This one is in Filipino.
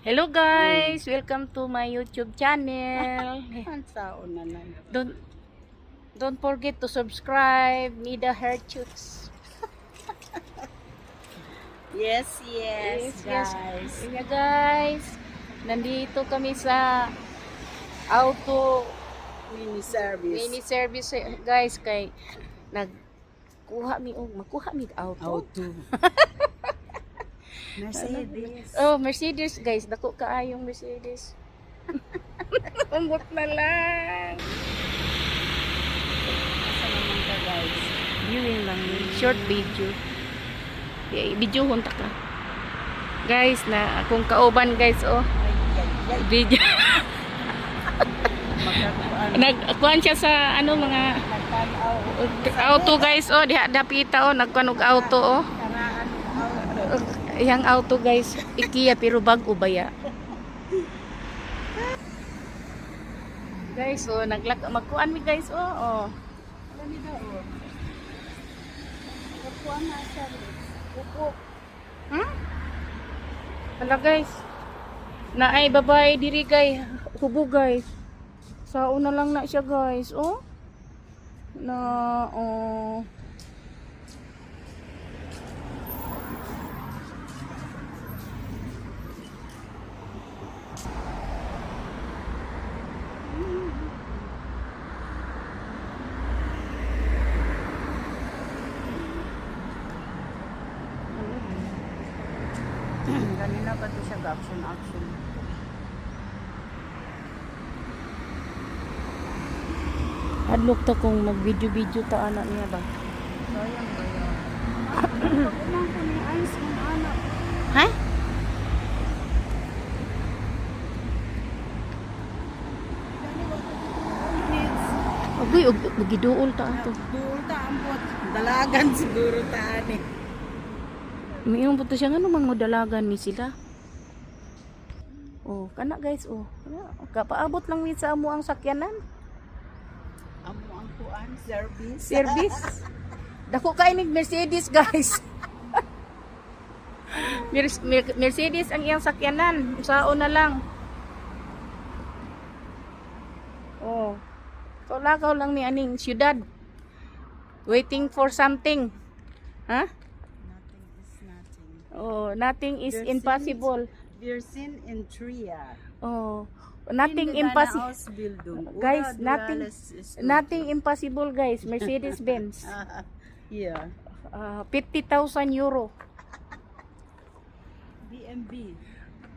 Hello guys, welcome to my YouTube channel. Ang saon na lang. Don't forget to subscribe. Nida Hair Shoots. Yes, guys. Yeah, guys. Nandito kami sa auto Mini service. guys kay makuha mi auto. Auto. Mercedes. Oh, Mercedes guys, dako kaayong Mercedes. Umbot na lang. Asa naman ka, guys? Viewing lang yun. Short video. Video hunta ka. Guys, na akong kauban guys, oh. Ay. Video. Magkakuan. Nagkuhan siya sa ano mga Nagtanaw. auto guys, oh. Diha dapita, oh. Nagkuhan og auto, oh. Karaan auto. Yang auto guys, IKEA pero bago baya. Guys, oh. Magkuhan mi guys, oh. Oh. Wala ni daw, oh. Magkakuan na siya. Upo. Hmm? Hala guys. Naay babae diri guys. Hubo guys. Sao na lang na siya guys. Oh. Oh. Kanina pa to siya action. Hadlok ta kung mag-video ta anak niya ba. Sayang ba yan? Pag-unang ko ni Ice ng anak. Ha? Agoy, giduol ta ato. Duol ta ambot. Dalagan siguro ta ani. Mayroon po to siya nga namang modalagan ni sila. Oh, kana guys, oh. Kapaabot lang mi sa amo ang sakyanan. Amo ang kuan service. Service. Dako kay ning Mercedes, guys. Mercedes ang iyang sakyanan. Usaon na lang. Oh. Lakaw lang ni aning syudad. Waiting for something. Ha? Nothing is nothing. Oh, nothing is impossible. Wir sind in Trier. Oh, nothing In impossible. Ausbildung. Guys, Oder nothing duales Studium. nothing impossible, guys. Mercedes-Benz. Yeah. 50,000 euro. BMW.